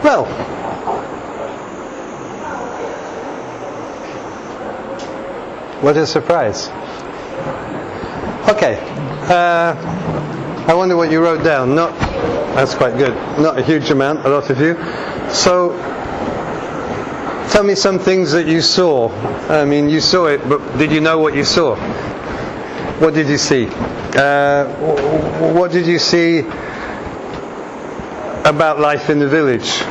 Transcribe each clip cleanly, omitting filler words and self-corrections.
Well, what a surprise. Okay, I wonder what you wrote down. That's quite good. Not a huge amount, a lot of you. So, tell me some things that you saw. I mean, you saw it, but did you know what you saw? What did you see? What did you see about life in the village?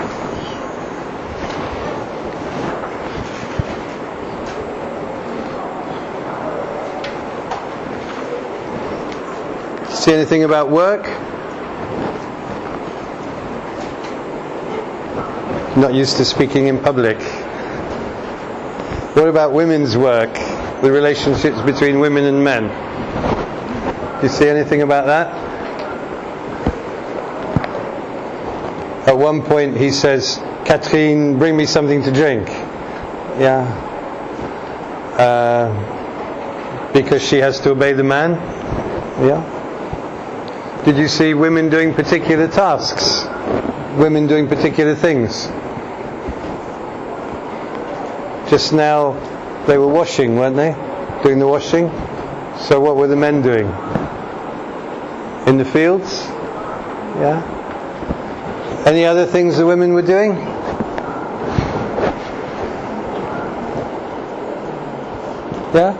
See anything about work? Not used to speaking in public. What about women's work? The relationships between women and men? Do you see anything about that? At one point he says, Catherine, bring me something to drink. Yeah. Because she has to obey the man? Yeah. Did you see women doing particular tasks? Women doing particular things? Just now they were washing, weren't they? Doing the washing? So what were the men doing? In the fields? Yeah. Any other things the women were doing? Yeah?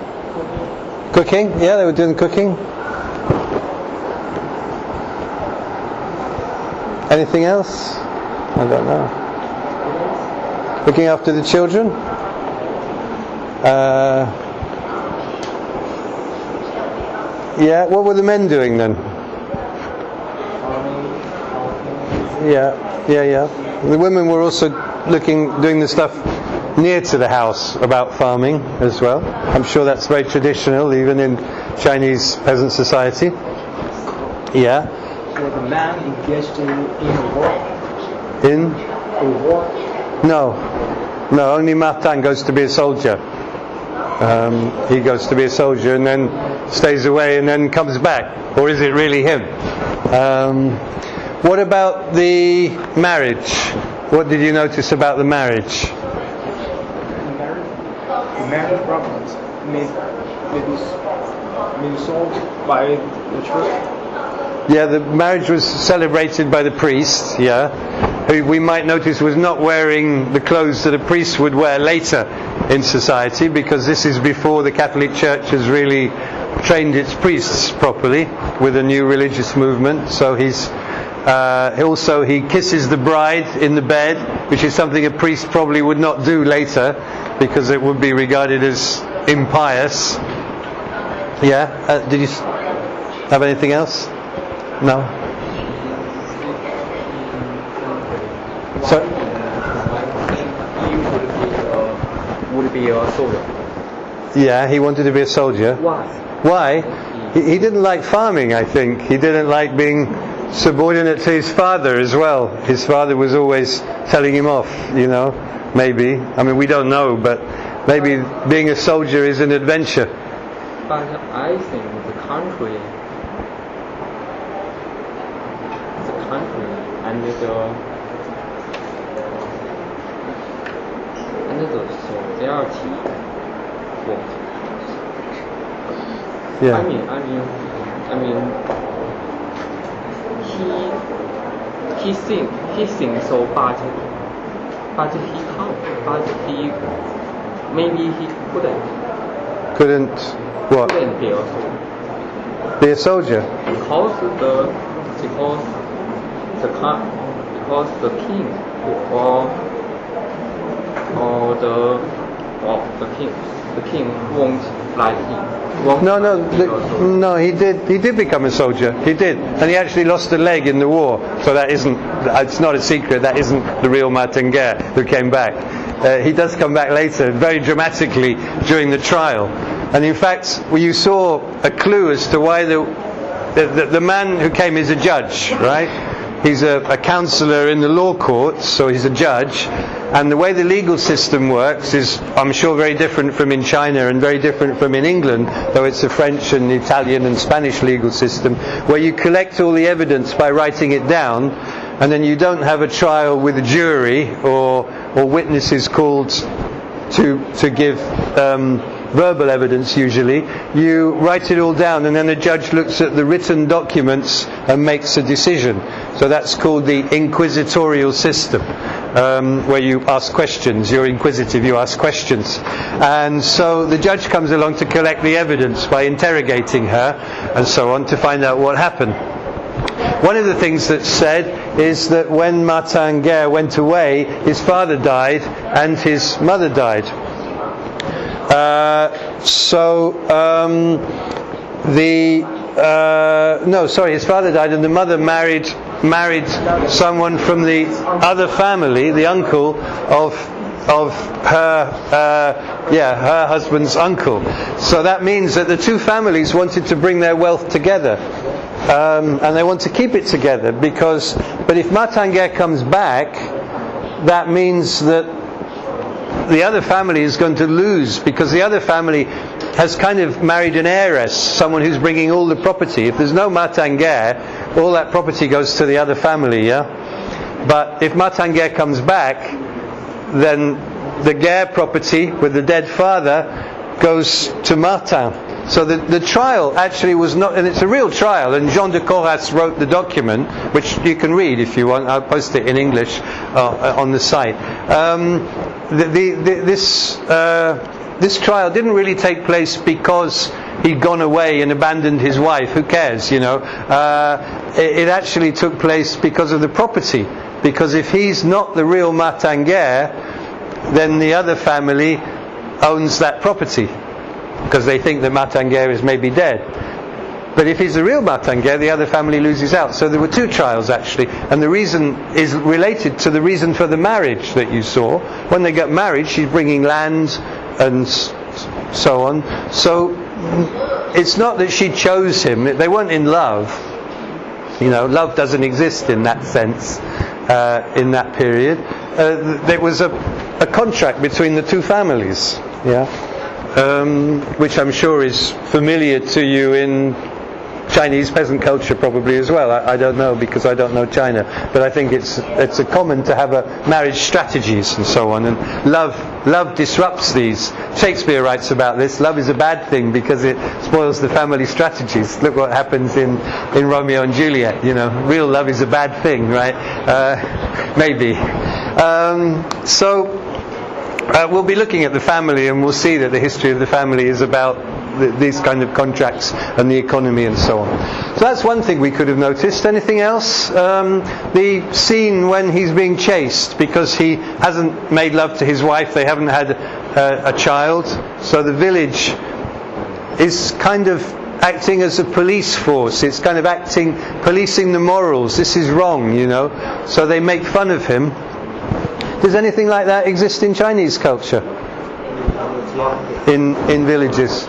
Cooking? Yeah, they were doing cooking. Anything else? I don't know. Looking after the children? Yeah, what were the men doing then? Yeah. The women were also doing the stuff near to the house about farming as well. I'm sure that's very traditional, even in Chinese peasant society. Yeah. So the man engaged in work? In work? No, only Martin goes to be a soldier. He goes to be a soldier and then stays away and then comes back. Or is it really him? What about the marriage? What did you notice about the marriage? The marriage problems maybe solved by the church. Yeah, the marriage was celebrated by the priest, yeah, who we might notice was not wearing the clothes that a priest would wear later in society, because this is before the Catholic Church has really trained its priests properly with a new religious movement. So he kisses the bride in the bed, which is something a priest probably would not do later, because it would be regarded as impious. Yeah, did you have anything else? No. So he would be a soldier. Yeah, he wanted to be a soldier. Why? He didn't like farming, I think. He didn't like being subordinate to his father as well. His father was always telling him off, maybe. I mean, we don't know, but maybe being a soldier is an adventure. But I think the country and the society. Yeah. I mean, he thinks so, but he can't. But maybe he couldn't. Couldn't what? Couldn't be a soldier. be a soldier? Because the king or the king won't like him. No, he did become a soldier. He did, and he actually lost a leg in the war. So it's not a secret. That isn't the real Martin Guerre who came back. He does come back later, very dramatically during the trial. And in fact, you saw a clue as to why the man who came is a judge, right? He's a counsellor in the law courts, so he's a judge. And the way the legal system works is, I'm sure, very different from in China and very different from in England, though it's a French and Italian and Spanish legal system, where you collect all the evidence by writing it down, and then you don't have a trial with a jury or witnesses called to give verbal evidence usually. You write it all down, and then the judge looks at the written documents and makes a decision. So that's called the inquisitorial system, where you ask questions. You're inquisitive, you ask questions. And so the judge comes along to collect the evidence by interrogating her and so on to find out what happened. One of the things that's said is that when Martin Guerre went away, his father died and his mother died. His father died and the mother married someone from the other family, the uncle of her husband's uncle. So that means that the two families wanted to bring their wealth together, and they want to keep it together but if Martin Guerre comes back, that means that the other family is going to lose, because the other family has kind of married an heiress, someone who's bringing all the property. If there's no Martin Guerre, all that property goes to the other family, yeah? But if Martin Guerre comes back, then the Guerre property with the dead father goes to Martin. So the trial actually was not, and it's a real trial, and Jean de Corras wrote the document, which you can read if you want. I'll post it in English on the site. This trial didn't really take place because he'd gone away and abandoned his wife. Who cares, It actually took place because of the property. Because if he's not the real Martin Guerre, then the other family owns that property, because they think that Martin Guerre is maybe dead. But if he's the real Martin Guerre, the other family loses out. So there were two trials actually, and the reason is related to the reason for the marriage that you saw. When they got married, she's bringing land and so on. So it's not that she chose him. They weren't in love. Love doesn't exist in that sense in that period. There was a contract between the two families, which I'm sure is familiar to you in Chinese peasant culture probably as well. I don't know, because I don't know China, but I think it's a common to have a marriage strategies and so on, and love disrupts these. Shakespeare writes about this. Love is a bad thing because it spoils the family strategies. Look what happens in Romeo and Juliet. Real love is a bad thing, right? Maybe. We'll be looking at the family, and we'll see that the history of the family is about these kind of contracts and the economy and so on. So that's one thing we could have noticed. Anything else? The scene when he's being chased because he hasn't made love to his wife, they haven't had a child, so the village is kind of acting as a police force. It's kind of policing the morals. This is wrong, so they make fun of him. Does anything like that exist in Chinese culture? In villages?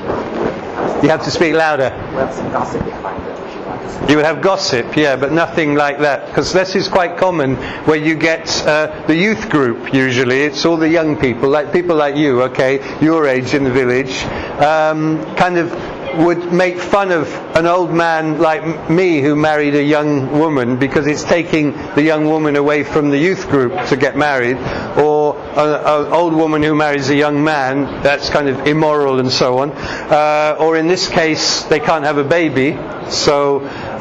You have to speak louder. We have some gossip behind it. You would have gossip, yeah, but nothing like that. Because this is quite common, where you get the youth group, usually. It's all the young people like you, okay, your age in the village, kind of would make fun of an old man like me who married a young woman, because it's taking the young woman away from the youth group to get married, or an old woman who marries a young man, that's kind of immoral and so on, or in this case they can't have a baby,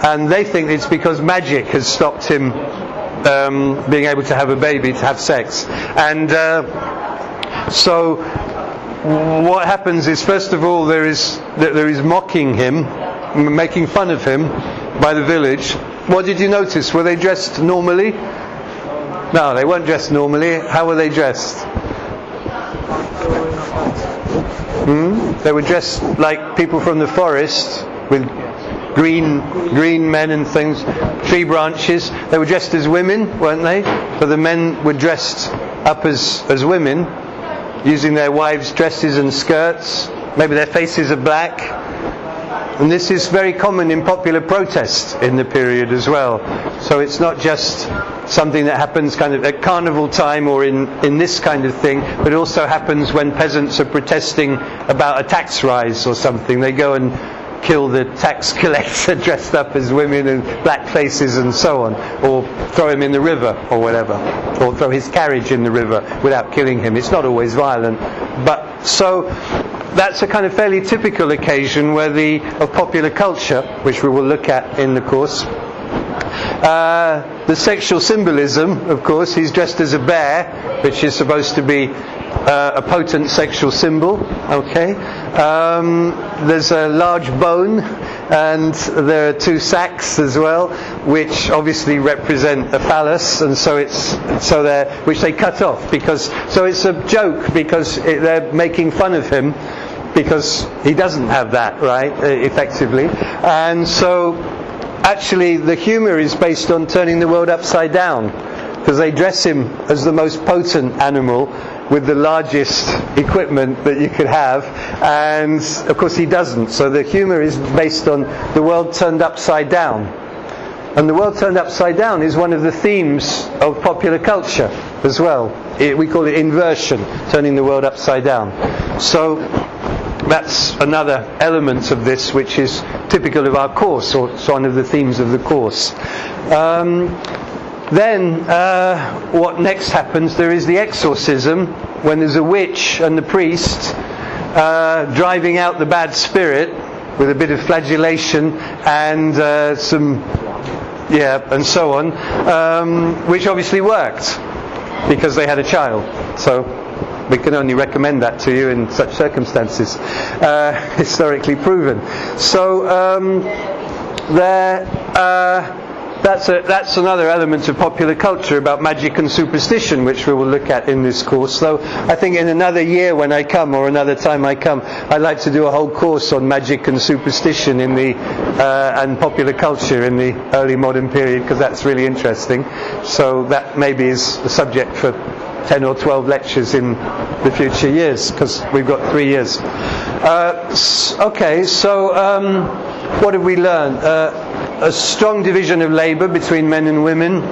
and they think it's because magic has stopped him being able to have a baby, to have sex, and so what happens is, first of all, there is mocking him, making fun of him by the village. What did you notice? Were they dressed normally? No, they weren't dressed normally. How were they dressed? They were dressed like people from the forest, with green men and things, tree branches. They were dressed as women, weren't they? So the men were dressed up as women, using their wives' dresses and skirts. Maybe their faces are black. And this is very common in popular protest in the period as well. So it's not just something that happens kind of at carnival time or in this kind of thing, but it also happens when peasants are protesting about a tax rise or something. They go and kill the tax collector dressed up as women and black faces and so on, or throw him in the river or whatever, or throw his carriage in the river without killing him. It's not always violent, but so that's a kind of fairly typical occasion of popular culture, which we will look at in the course. The sexual symbolism, of course, he's dressed as a bear, which is supposed to be a potent sexual symbol. Okay, there's a large bone, and there are two sacks as well, which obviously represent a phallus, and which they cut off so it's a joke because they're making fun of him because he doesn't have that, right? Effectively, and so actually the humour is based on turning the world upside down, because they dress him as the most potent animal with the largest equipment that you could have, and of course he doesn't. So the humour is based on the world turned upside down. And the world turned upside down is one of the themes of popular culture as well. We call it inversion, turning the world upside down. So that's another element of this which is typical of our course, or it's one of the themes of the course. Then what next happens, there is the exorcism, when there's a witch and the priest driving out the bad spirit with a bit of flagellation and and so on, which obviously worked because they had a child. So we can only recommend that to you in such circumstances, historically proven. So that's another element of popular culture about magic and superstition, which we will look at in this course. Though I think in another year when I come, or another time I come, I'd like to do a whole course on magic and superstition and popular culture in the early modern period, because that's really interesting. So that maybe is a subject for 10 or 12 lectures in the future years, because we've got 3 years. What have we learned? A strong division of labour between men and women,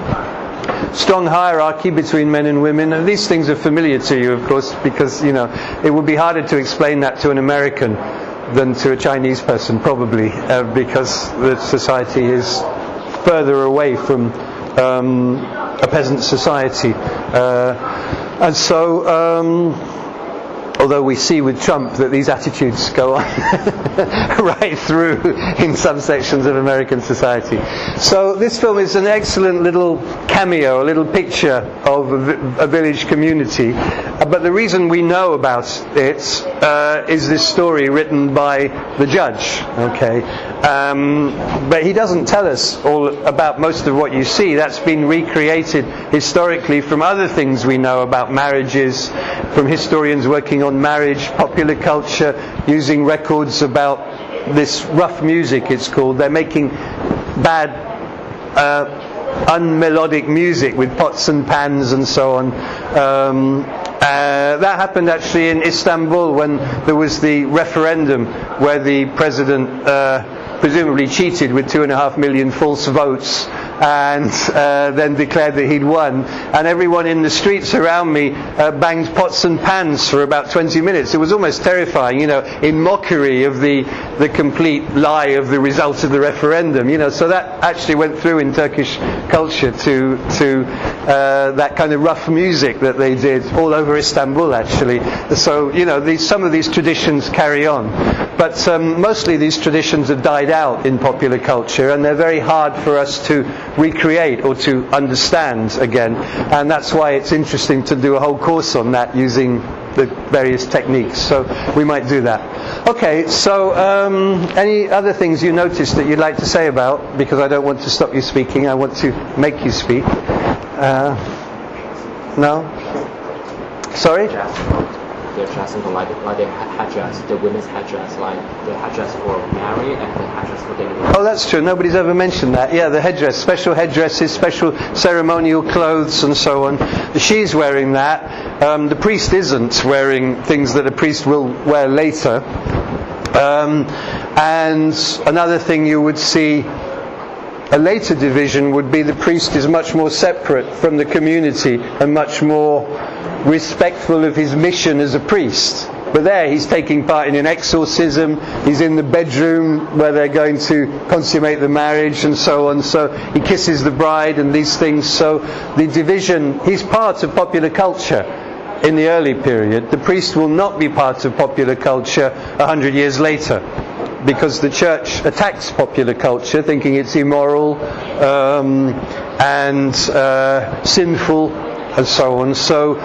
strong hierarchy between men and women. And these things are familiar to you, of course, because it would be harder to explain that to an American than to a Chinese person, probably, because the society is further away from a peasant society, and so although we see with Trump that these attitudes go on right through in some sections of American society. So this film is an excellent little cameo, a little picture of a village community. But the reason we know about it is this story written by the judge. Okay, but he doesn't tell us all about most of what you see. That's been recreated historically from other things we know about marriages, from historians working on marriage, popular culture, using records about this rough music, it's called. They're making bad, unmelodic music with pots and pans and so on. That happened actually in Istanbul when there was the referendum where the president presumably cheated with 2.5 million false votes, and then declared that he'd won, and everyone in the streets around me banged pots and pans for about 20 minutes. It was almost terrifying, in mockery of the complete lie of the result of the referendum. So that actually went through in Turkish culture to that kind of rough music that they did all over Istanbul, actually. So some of these traditions carry on, but mostly these traditions have died out in popular culture, and they're very hard for us to recreate or to understand again, and that's why it's interesting to do a whole course on that using the various techniques. So we might do that. Okay, so any other things you noticed that you'd like to say about, because I don't want to stop you speaking, I want to make you speak. No? Sorry? The dress symbol, like the headdress, the women's headdress, like the headdress for Mary and the headdress for David. Oh, that's true. Nobody's ever mentioned that. Yeah, the headdress, special headdresses, special ceremonial clothes and so on. She's wearing that. The priest isn't wearing things that a priest will wear later. And another thing you would see, a later division would be the priest is much more separate from the community and much more respectful of his mission as a priest. But there he's taking part in an exorcism, he's in the bedroom where they're going to consummate the marriage and so on, so he kisses the bride and these things. So the division, he's part of popular culture in the early period. The priest will not be part of popular culture 100 years later, because the church attacks popular culture thinking it's immoral and sinful and so on. So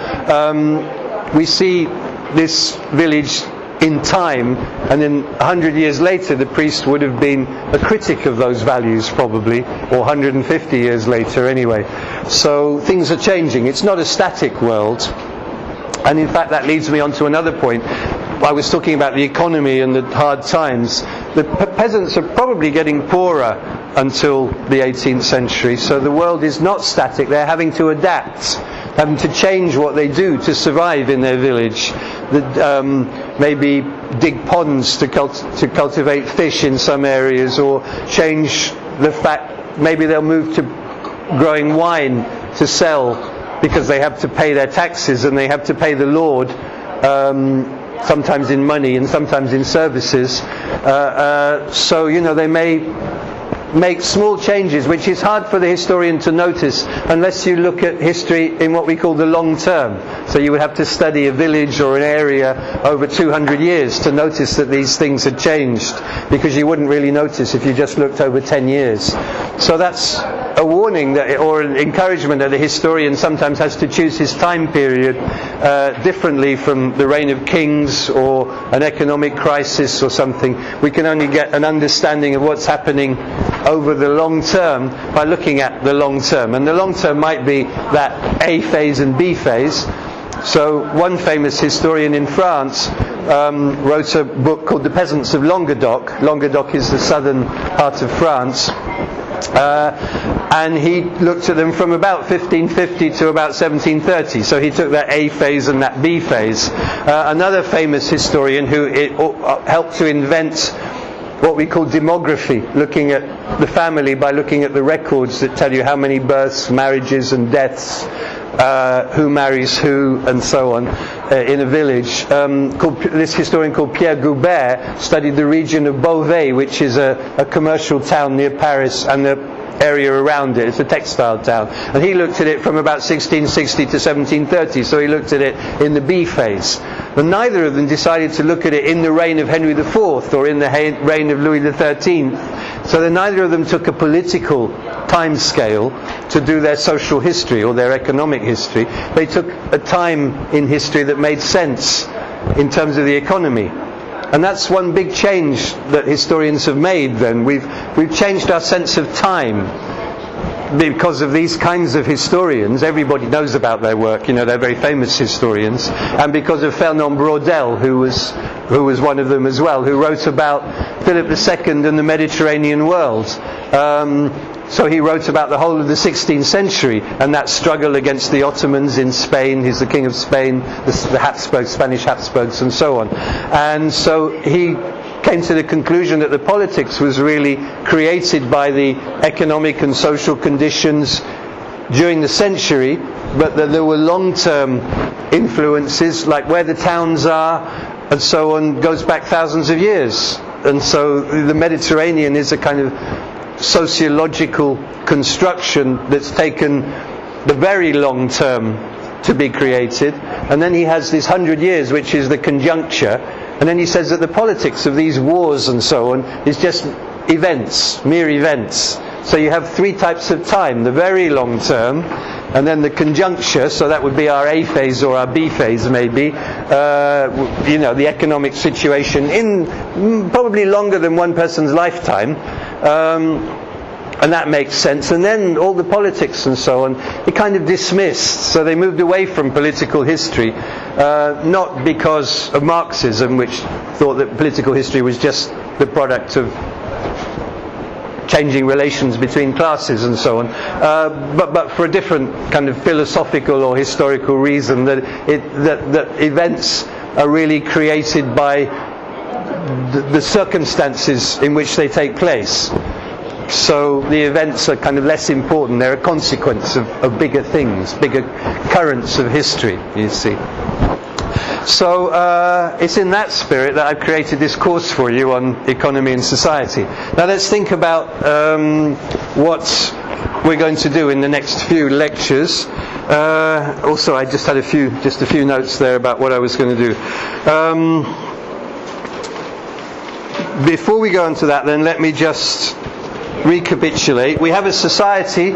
we see this village in time, and then 100 years later the priest would have been a critic of those values probably, or 150 years later anyway. So things are changing. It's not a static world. And in fact that leads me on to another point. I was talking about the economy and the hard times. The peasants are probably getting poorer until the 18th century, so the world is not static. They're having to adapt, having to change what they do to survive in their village. Maybe dig ponds to cultivate fish in some areas, or change the fact, maybe they'll move to growing wine to sell because they have to pay their taxes and they have to pay the Lord, sometimes in money and sometimes in services. So, they may make small changes, which is hard for the historian to notice unless you look at history in what we call the long term. So you would have to study a village or an area over 200 years to notice that these things had changed, because you wouldn't really notice if you just looked over 10 years. So that's a warning or an encouragement that the historian sometimes has to choose his time period differently from the reign of kings or an economic crisis or something. We can only get an understanding of what's happening over the long term by looking at the long term. And the long term might be that A phase and B phase. So one famous historian in France wrote a book called The Peasants of Languedoc. Languedoc is the southern part of France. And he looked at them from about 1550 to about 1730. So he took that A phase and that B phase. Another famous historian who helped to invent what we call demography, looking at the family by looking at the records that tell you how many births, marriages and deaths, who marries who and so on in a village. This historian called Pierre Goubert studied the region of Beauvais, which is a commercial town near Paris, and the area around it. It's a textile town. And he looked at it from about 1660 to 1730, so he looked at it in the B phase. But neither of them decided to look at it in the reign of Henry IV or in the reign of Louis XIII. So then neither of them took a political time scale to do their social history or their economic history. They took a time in history that made sense in terms of the economy. And that's one big change that historians have made then. We've changed our sense of time because of these kinds of historians. Everybody knows about their work, they're very famous historians. And because of Fernand Braudel, who was one of them as well, who wrote about Philip II and the Mediterranean world. So he wrote about the whole of the 16th century and that struggle against the Ottomans in Spain. He's the king of Spain, the Habsburgs, Spanish Habsburgs and so on. And so he came to the conclusion that the politics was really created by the economic and social conditions during the century, but that there were long-term influences, like where the towns are and so on, goes back thousands of years. And so the Mediterranean is a kind of sociological construction that's taken the very long term to be created, and then he has this 100 years which is the conjuncture, and then he says that the politics of these wars and so on is just events, mere events. So you have three types of time: the very long term, and then the conjuncture, so that would be our A phase or our B phase maybe, the economic situation in probably longer than one person's lifetime, and that makes sense. And then all the politics and so on, it kind of dismissed. So they moved away from political history, not because of Marxism, which thought that political history was just the product of changing relations between classes and so on, but for a different kind of philosophical or historical reason, that events are really created by the circumstances in which they take place. So the events are kind of less important. They're a consequence of bigger things, bigger currents of history, you see. So it's in that spirit that I've created this course for you on economy and society. Now let's think about what we're going to do in the next few lectures. Also, I just had a few notes there about what I was going to do. Before we go into that, then let me just recapitulate. We have a society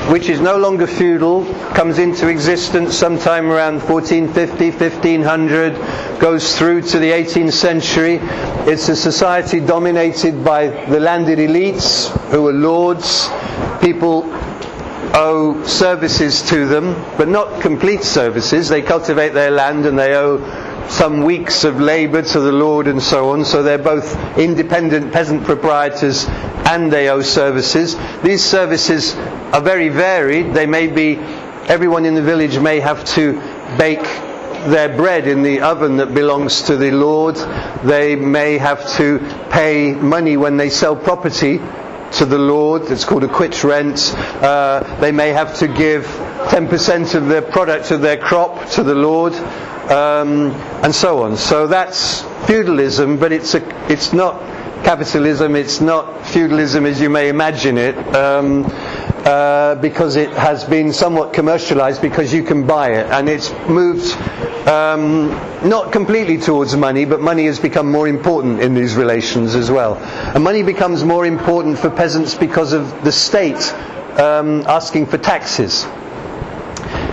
which is no longer feudal, comes into existence sometime around 1450, 1500, goes through to the 18th century. It's a society dominated by the landed elites, who are lords. People owe services to them, but not complete services. They cultivate their land and they owe some weeks of labour to the lord and so on. So they're both independent peasant proprietors and they owe services. These services are very varied. They may be, everyone in the village may have to bake their bread in the oven that belongs to the lord. They may have to pay money when they sell property to the lord. It's called a quit rent. They may have to give 10% of their product of their crop to the lord, and so on. So that's feudalism, but it's not capitalism. It's not feudalism as you may imagine it, because it has been somewhat commercialized, because you can buy it, and it's moved not completely towards money, but money has become more important in these relations as well. And money becomes more important for peasants because of the state asking for taxes.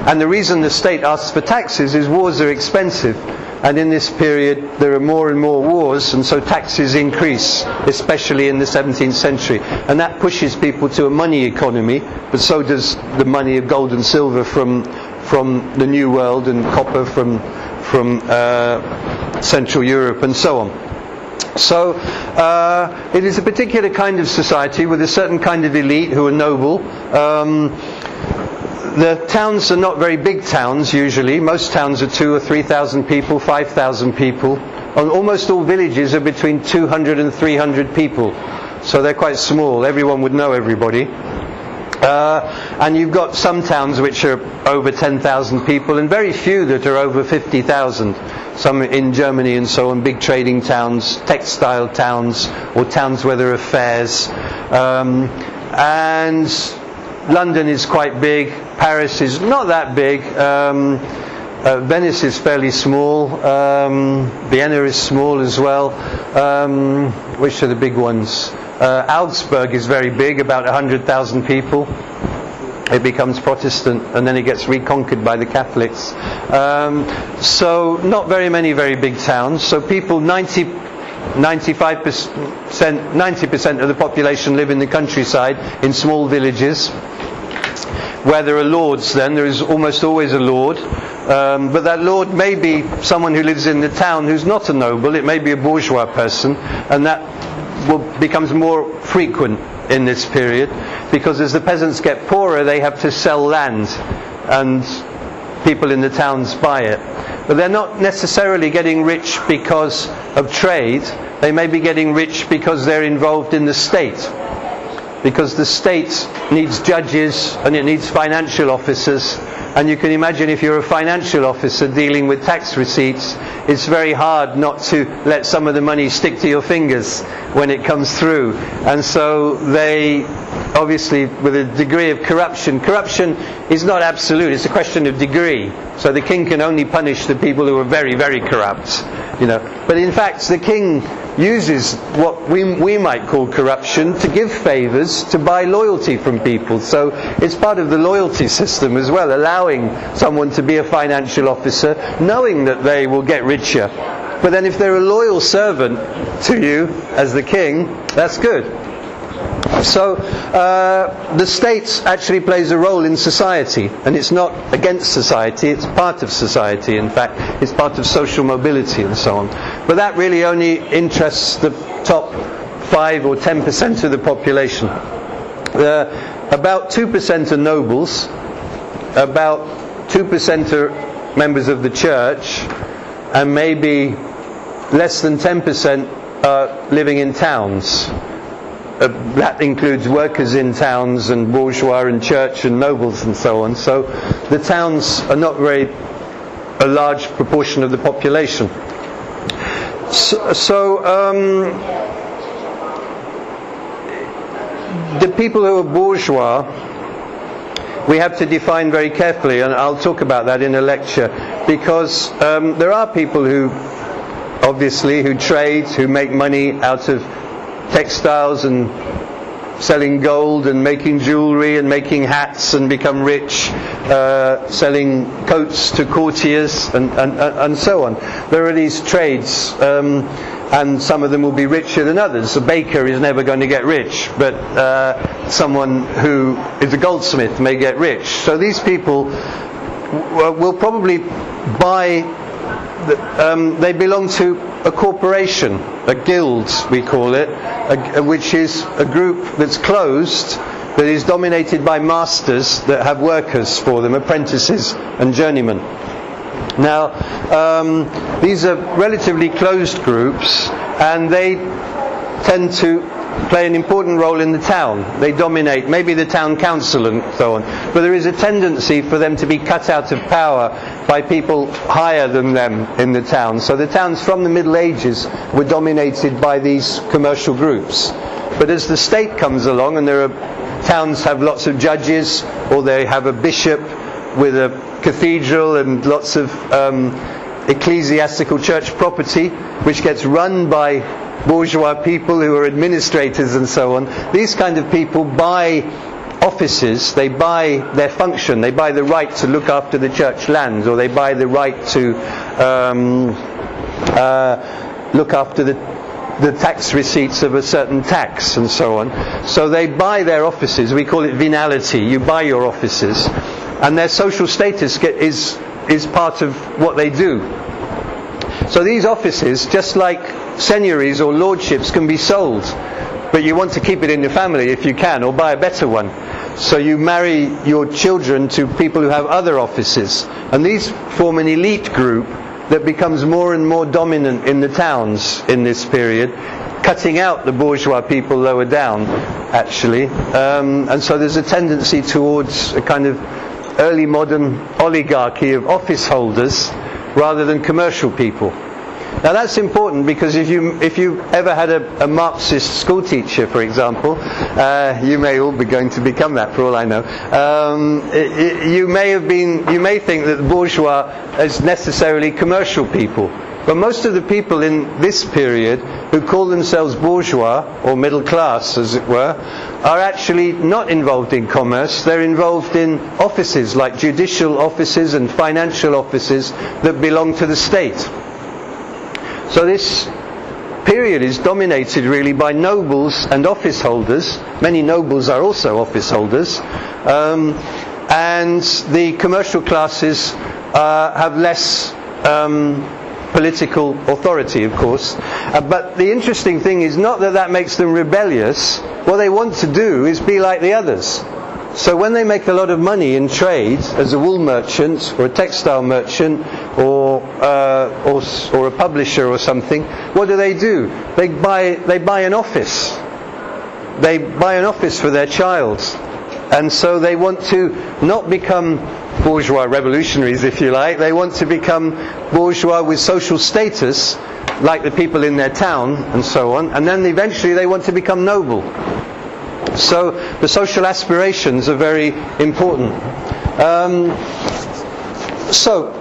And the reason the state asks for taxes is wars are expensive. And in this period there are more and more wars, and so taxes increase, especially in the 17th century. And that pushes people to a money economy, but so does the money of gold and silver from the New World, and copper from Central Europe and so on. So it is a particular kind of society with a certain kind of elite who are noble. The towns are not very big towns usually. Most towns are 2,000 or 3,000 people, 5,000 people. And almost all villages are between 200 and 300 people. So they're quite small. Everyone would know everybody. And you've got some towns which are over 10,000 people, and very few that are over 50,000. Some in Germany and so on, big trading towns, textile towns, or towns where there are fairs. And London is quite big. Paris is not that big. Venice is fairly small. Vienna is small as well. Which are the big ones? Augsburg is very big, about 100,000 people. It becomes Protestant and then it gets reconquered by the Catholics. So not very many very big towns. So people, 90% of the population live in the countryside, in small villages, where there are lords. Then there is almost always a lord, but that lord may be someone who lives in the town who's not a noble. It may be a bourgeois person, and that becomes more frequent in this period, because as the peasants get poorer they have to sell land and people in the towns buy it. But they're not necessarily getting rich because of trade. They may be getting rich because they're involved in the state, because the state needs judges and it needs financial officers. And you can imagine, if you're a financial officer dealing with tax receipts, it's very hard not to let some of the money stick to your fingers when it comes through. And so they, obviously, with a degree of corruption is not absolute, it's a question of degree. So the king can only punish the people who are very, very corrupt. But in fact, the king uses what we might call corruption to give favours, to buy loyalty from people. So it's part of the loyalty system as well, allowing someone to be a financial officer, knowing that they will get richer. But then if they're a loyal servant to you as the king, that's good. So the state actually plays a role in society, and it's not against society, it's part of society. In fact, it's part of social mobility and so on. But that really only interests the top 5 or 10% of the population. About 2% are nobles, about 2% are members of the church, and maybe less than 10% are living in towns. That includes workers in towns and bourgeois and church and nobles and so on. So the towns are not a large proportion of the population. The people who are bourgeois, we have to define very carefully, and I'll talk about that in a lecture, because there are people who trade, who make money out of textiles and selling gold and making jewellery and making hats and become rich, selling coats to courtiers and so on. There are these trades, and some of them will be richer than others. A baker is never going to get rich, but someone who is a goldsmith may get rich. So these people will probably buy, they belong to a corporation, a guild we call it, which is a group that's closed, that is dominated by masters that have workers for them, apprentices and journeymen. Now, these are relatively closed groups, and they tend to play an important role in the town. They dominate, maybe the town council and so on. But there is a tendency for them to be cut out of power by people higher than them in the town. So the towns from the Middle Ages were dominated by these commercial groups. But as the state comes along, and towns have lots of judges, or they have a bishop with a cathedral and lots of ecclesiastical church property, which gets run by bourgeois people who are administrators and so on. These kind of people buy offices, they buy their function, they buy the right to look after the church land, or they buy the right to look after the tax receipts of a certain tax and so on. So they buy their offices. We call it venality. You buy your offices, and their social status is part of what they do. So these offices, just like seigneuries or lordships, can be sold, but you want to keep it in your family if you can, or buy a better one. So you marry your children to people who have other offices, and these form an elite group that becomes more and more dominant in the towns in this period, cutting out the bourgeois people lower down, actually. And so there's a tendency towards a kind of early modern oligarchy of office holders rather than commercial people. Now that's important, because if you ever had a Marxist school teacher, for example, you may all be going to become that for all I know. You may think that the bourgeois is necessarily commercial people, but most of the people in this period who call themselves bourgeois, or middle class as it were, are actually not involved in commerce. They're involved in offices like judicial offices and financial offices that belong to the state. So this period is dominated really by nobles and office holders. Many nobles are also office holders, and the commercial classes have less political authority, of course. But the interesting thing is not that makes them rebellious. What they want to do is be like the others. So when they make a lot of money in trade, as a wool merchant or a textile merchant or a publisher or something, what do? They buy an office. They buy an office for their child, and so they want to not become bourgeois revolutionaries, if you like. They want to become bourgeois with social status, like the people in their town and so on, and then eventually they want to become noble. So the social aspirations are very important. So,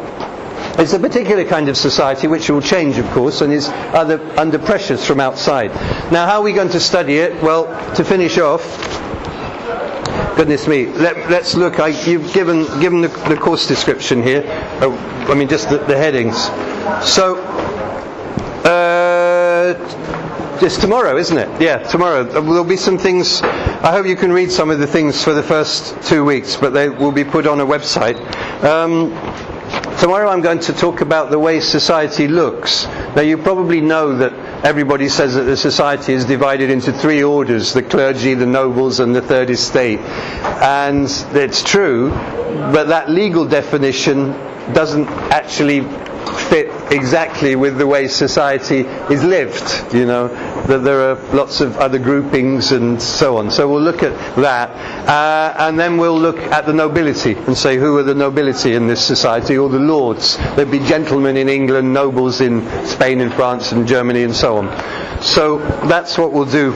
it's a particular kind of society which will change, of course, and is under pressures from outside. Now, how are we going to study it? Well, to finish off, goodness me, let's look. You've given the course description here. Just the headings. So, it's tomorrow, isn't it? Yeah, tomorrow. There'll be some things. I hope you can read some of the things for the first 2 weeks, but they will be put on a website. Tomorrow I'm going to talk about the way society looks. Now, you probably know that everybody says that the society is divided into 3 orders: the clergy, the nobles, and the third estate. And it's true, but that legal definition doesn't actually fit exactly with the way society is lived, that there are lots of other groupings and so on. So we'll look at that, and then we'll look at the nobility and say who are the nobility in this society, or the lords. There'd be gentlemen in England, nobles in Spain and France and Germany and so on. So that's what we'll do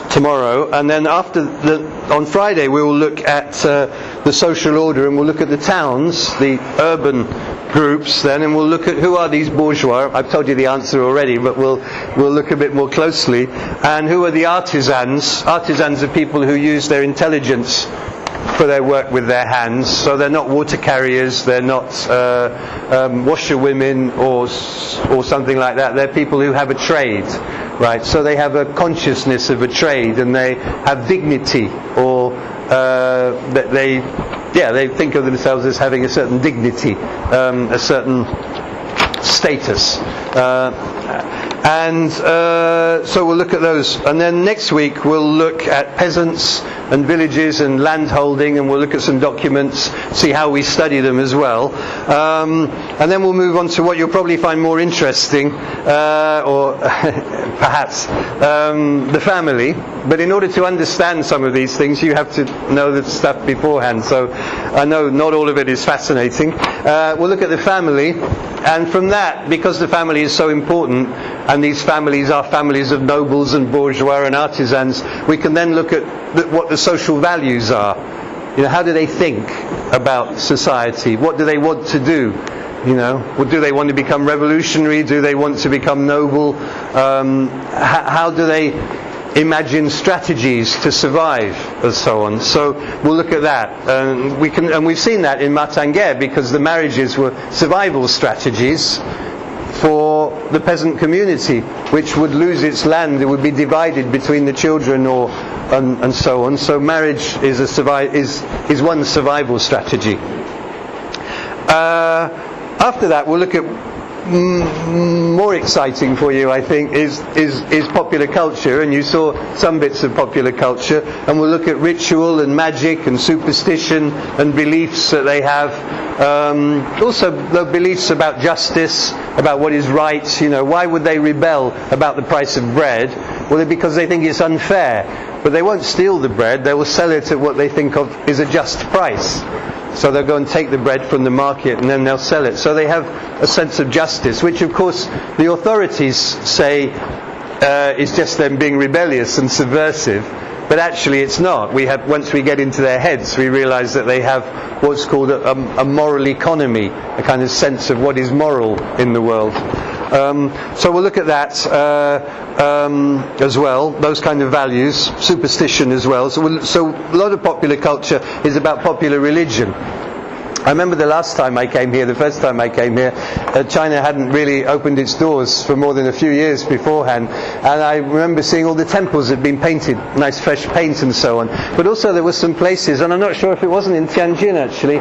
tomorrow, and then on Friday we will look at the social order, and we'll look at the towns, the urban groups then, and we'll look at who are these bourgeois. I've told you the answer already, but we'll look a bit more closely. And who are the artisans? Artisans are people who use their intelligence for their work with their hands. So they're not water carriers, they're not washerwomen or something like that. They're people who have a trade, right? So they have a consciousness of a trade, and they have dignity, or they think of themselves as having a certain dignity, a certain status. So we'll look at those. And then next week we'll look at peasants and villages and land holding, and we'll look at some documents, see how we study them as well. And then we'll move on to what you'll probably find more interesting, or perhaps the family. But in order to understand some of these things, you have to know the stuff beforehand. So I know not all of it is fascinating. We'll look at the family, and from that, because the family is so important, and these families are families of nobles and bourgeois and artisans, we can then look at what the social values are. How do they think about society? What do they want to do? Do they want to become revolutionary? Do they want to become noble? How do they imagine strategies to survive, and so on? So we'll look at that, and we've seen that in Martin Guerre, because the marriages were survival strategies for the peasant community, which would lose its land. It would be divided between the children, and so on. So marriage is one survival strategy. After that, we'll look at more exciting for you, I think, is popular culture, and you saw some bits of popular culture, and we'll look at ritual and magic and superstition and beliefs that they have. Also the beliefs about justice, about what is right. Why would they rebel about the price of bread? Well, because they think it's unfair. But they won't steal the bread, they will sell it at what they think of is a just price. So they'll go and take the bread from the market, and then they'll sell it. So they have a sense of justice, which of course the authorities say is just them being rebellious and subversive. But actually it's not. Once we get into their heads, we realise that they have what's called a moral economy, a kind of sense of what is moral in the world. So we'll look at that as well, those kind of values, superstition as well. So a lot of popular culture is about popular religion. I remember the first time I came here, China hadn't really opened its doors for more than a few years beforehand, and I remember seeing all the temples had been painted, nice fresh paint and so on. But also there were some places, and I'm not sure if it wasn't in Tianjin actually,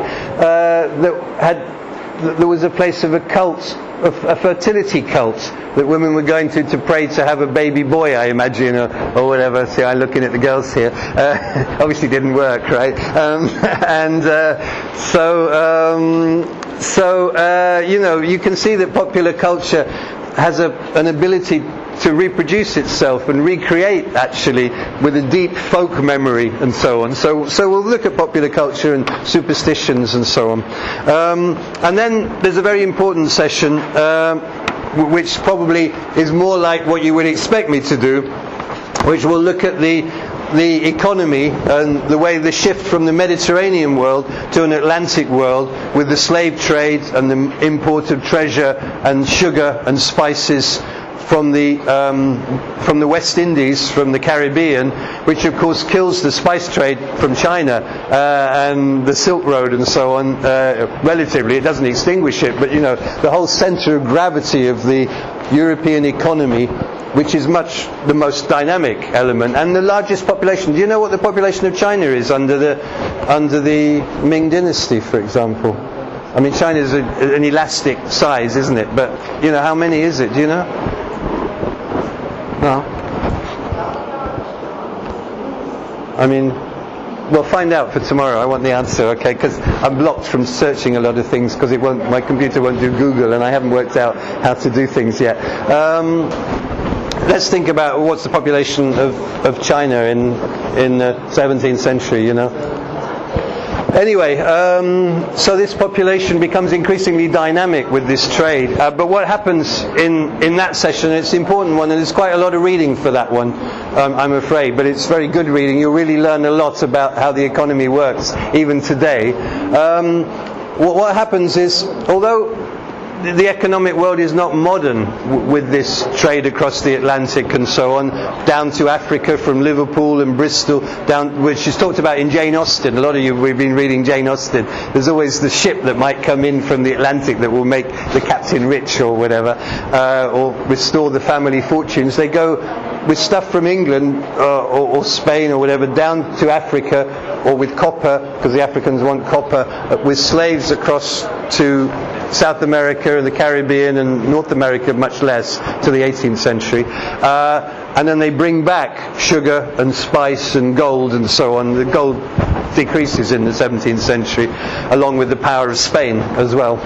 there was a place of a cult, a fertility cult, that women were going to pray to have a baby boy, I imagine, or whatever. See, I'm looking at the girls here. Obviously didn't work, right? You can see that popular culture has an ability to reproduce itself and recreate, actually, with a deep folk memory and so on. So we'll look at popular culture and superstitions and so on. And then there's a very important session, which probably is more like what you would expect me to do, which will look at the the economy and the way the shift from the Mediterranean world to an Atlantic world with the slave trade and the import of treasure and sugar and spices from the West Indies, from the Caribbean, which of course kills the spice trade from China and the Silk Road and so on. Relatively, it doesn't extinguish it, but the whole centre of gravity of the European economy, which is the most dynamic element and the largest population. Do you know what the population of China is under the Ming Dynasty, for example? I mean, China is an elastic size, isn't it? But how many is it? Do you know? No. I mean, we'll find out for tomorrow. I want the answer, okay? Because I'm blocked from searching a lot of things because my computer won't do Google, and I haven't worked out how to do things yet. Let's think about what's the population of China in the 17th century. Anyway, so this population becomes increasingly dynamic with this trade. But what happens in that session, it's an important one, and there's quite a lot of reading for that one, I'm afraid, but it's very good reading. You'll really learn a lot about how the economy works, even today. What happens is, although the economic world is not modern with this trade across the Atlantic and so on, down to Africa from Liverpool and Bristol, which is talked about in Jane Austen. A lot of you, we've been reading Jane Austen. There's always the ship that might come in from the Atlantic that will make the captain rich or whatever, or restore the family fortunes. They go with stuff from England or Spain or whatever down to Africa, or with copper, because the Africans want copper, with slaves across to South America and the Caribbean and North America, much less, to the 18th century. And then they bring back sugar and spice and gold and so on. The gold decreases in the 17th century, along with the power of Spain as well.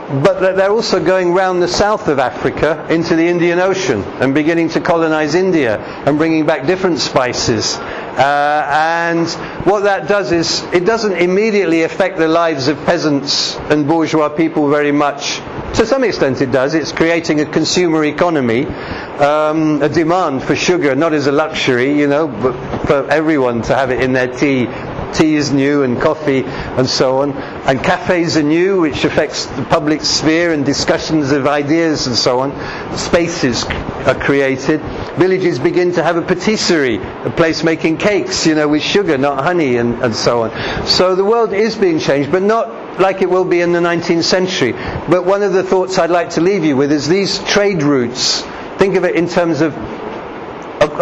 But they're also going round the south of Africa into the Indian Ocean and beginning to colonize India and bringing back different spices. And what that does is, it doesn't immediately affect the lives of peasants and bourgeois people very much. To some extent it does. It's creating a consumer economy, a demand for sugar, not as a luxury, but for everyone to have it in their tea. Tea is new, and coffee and so on. And cafes are new, which affects the public sphere and discussions of ideas and so on. Spaces are created. Villages begin to have a patisserie, a place making cakes, with sugar, not honey, and so on. So the world is being changed, but not like it will be in the 19th century. But one of the thoughts I'd like to leave you with is these trade routes. Think of it in terms of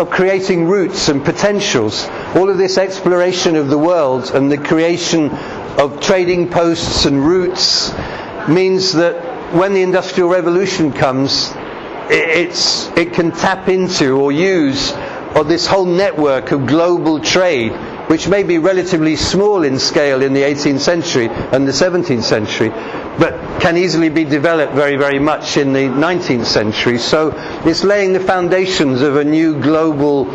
creating routes and potentials. All of this exploration of the world and the creation of trading posts and routes means that when the Industrial Revolution comes, it can tap into or use this whole network of global trade, which may be relatively small in scale in the 18th century and the 17th century, but can easily be developed very, very much in the 19th century. So it's laying the foundations of a new global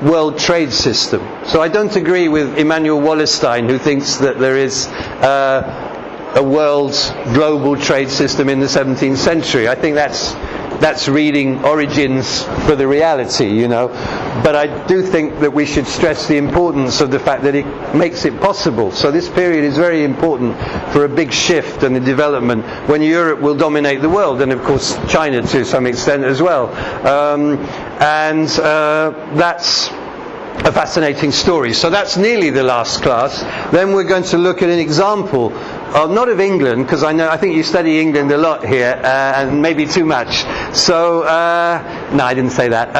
world trade system. So I don't agree with Immanuel Wallerstein, who thinks that there is a world global trade system in the 17th century. I think that's reading Origins for the reality, But I do think that we should stress the importance of the fact that it makes it possible. So this period is very important for a big shift and a development when Europe will dominate the world, and of course China to some extent as well. That's a fascinating story. So that's nearly the last class. Then we're going to look at an example, not of England, because I think you study England a lot here, and maybe too much. So, no, I didn't say that.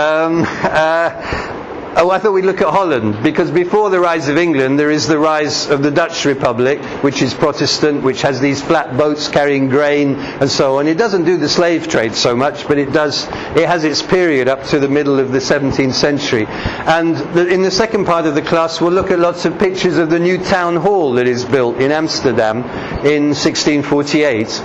I thought we'd look at Holland, because before the rise of England there is the rise of the Dutch Republic, which is Protestant, which has these flat boats carrying grain and so on. It doesn't do the slave trade so much, but it has its period up to the middle of the 17th century. And in the second part of the class we'll look at lots of pictures of the new town hall that is built in Amsterdam in 1648.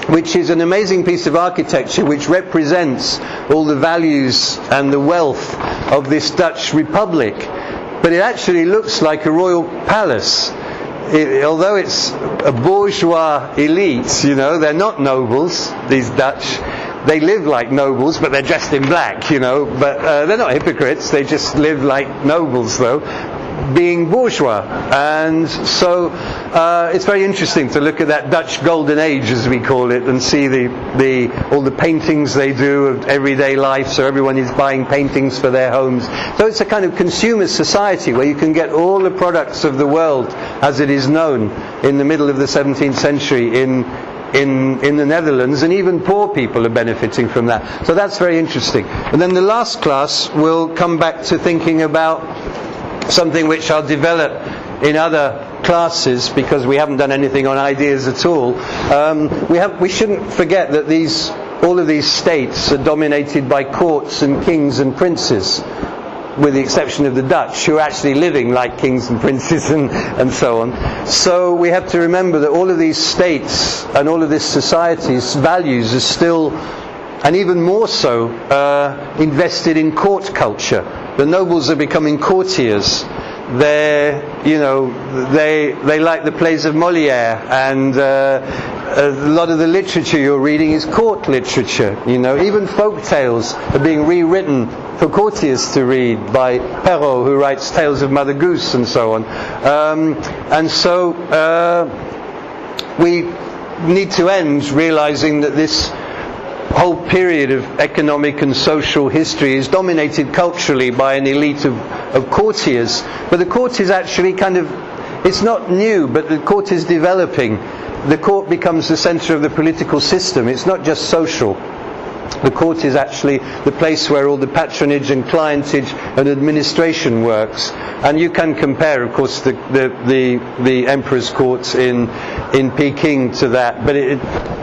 Which is an amazing piece of architecture which represents all the values and the wealth of this Dutch Republic. But it actually looks like a royal palace. Although it's a bourgeois elite, they're not nobles, these Dutch, they live like nobles, but they're dressed in black, but they're not hypocrites, they just live like nobles though, being bourgeois. And so it's very interesting to look at that Dutch golden age, as we call it, and see all the paintings they do of everyday life. So everyone is buying paintings for their homes. So it's a kind of consumer society where you can get all the products of the world as it is known in the middle of the 17th century in the Netherlands, and even poor people are benefiting from that. So that's very interesting. And then the last class will come back to thinking about something which I'll develop in other classes, because we haven't done anything on ideas at all. We shouldn't forget that all of these states are dominated by courts and kings and princes, with the exception of the Dutch, who are actually living like kings and princes and so on. So we have to remember that all of these states and all of this society's values are still, and even more so, invested in court culture. The nobles are becoming courtiers. They like the plays of Molière, and a lot of the literature you're reading is court literature. Even folk tales are being rewritten for courtiers to read by Perrault, who writes Tales of Mother Goose and so on. And so we need to end realizing that this whole period of economic and social history is dominated culturally by an elite of courtiers. But the court is actually it's not new, but the court is developing. The court becomes the centre of the political system. It's not just social. The court is actually the place where all the patronage and clientage and administration works. And you can compare, of course, the emperor's courts in Peking to that, but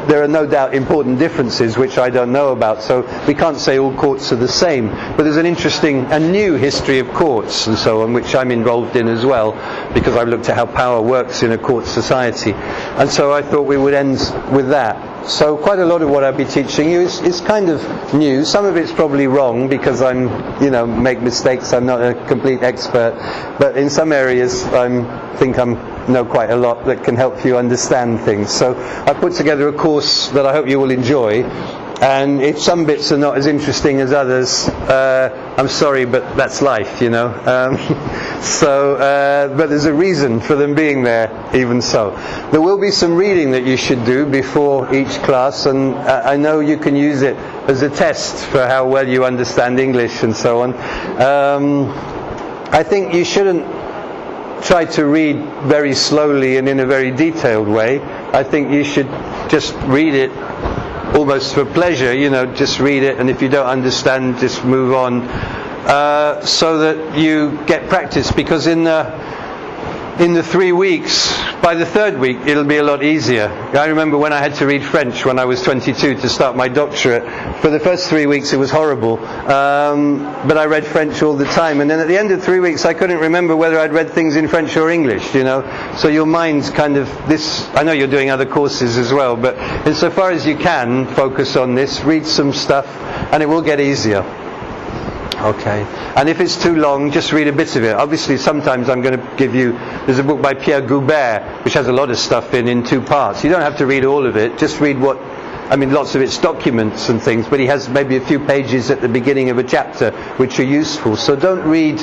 there are no doubt important differences which I don't know about, so we can't say all courts are the same. But there's an interesting and new history of courts and so on, which I'm involved in as well, because I've looked at how power works in a court society. And so I thought we would end with that. So quite a lot of what I'll be teaching you is kind of new. Some of it's probably wrong, because make mistakes. I'm not a complete expert, but in some areas I think I know quite a lot that can help you understand things. So I put together a course that I hope you will enjoy. And if some bits are not as interesting as others, I'm sorry, but that's life, but there's a reason for them being there, even so. There will be some reading that you should do before each class, and I know you can use it as a test for how well you understand English and so on. I think you shouldn't try to read very slowly and in a very detailed way. I think you should just read it almost for pleasure, just read it, and if you don't understand, just move on, so that you get practice. Because in the 3 weeks, by the third week, it'll be a lot easier. I remember when I had to read French when I was 22 to start my doctorate. For the first 3 weeks, it was horrible, but I read French all the time. And then at the end of 3 weeks, I couldn't remember whether I'd read things in French or English, So your mind's I know you're doing other courses as well, but insofar as you can, focus on this, read some stuff, and it will get easier. Okay. And if it's too long, just read a bit of it. Obviously, sometimes I'm going to give you, there's a book by Pierre Guerre, which has a lot of stuff in 2 parts. You don't have to read all of it, just read lots of it's documents and things, but he has maybe a few pages at the beginning of a chapter which are useful. So don't read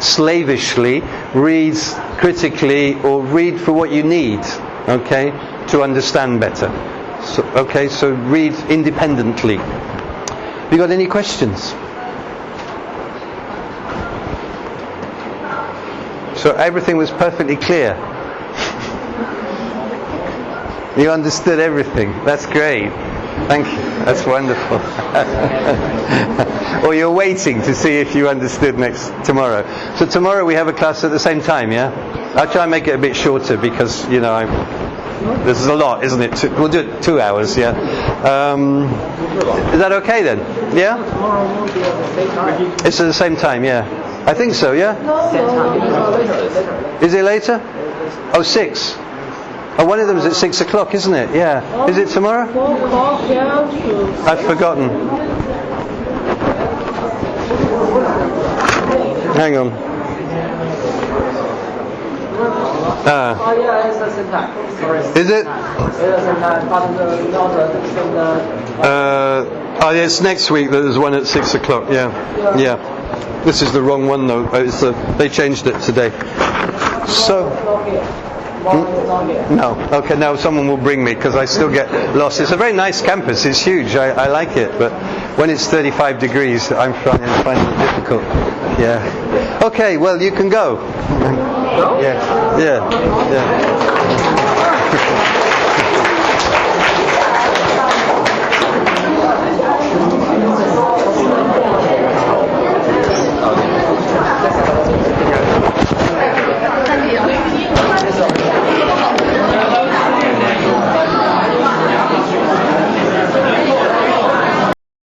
slavishly, read critically, or read for what you need, okay, to understand better. So read independently. Have you got any questions? So everything was perfectly clear. You understood everything. That's great. Thank you. That's wonderful. Or you're waiting to see if you understood tomorrow. So tomorrow we have a class at the same time, yeah? I'll try and make it a bit shorter because, this is a lot, isn't it? We'll do it 2 hours, yeah? Is that okay then? Yeah? It's at the same time, yeah. I think so, yeah? Is it later? 6. One of them is at 6 o'clock, isn't it? Yeah. Is it tomorrow? 4 o'clock, yeah. I've forgotten. Hang on. Ah. Oh yeah, it's the same time. Sorry. Is it? It's the same time, but not the Oh, yeah, it's next week. There's one at 6 o'clock. Yeah. This is the wrong one though. They changed it today. So. No. Okay, now someone will bring me because I still get lost. It's a very nice campus. It's huge. I like it, but when it's 35 degrees, I'm finding it difficult. Yeah. Okay. Well, you can go. Yeah.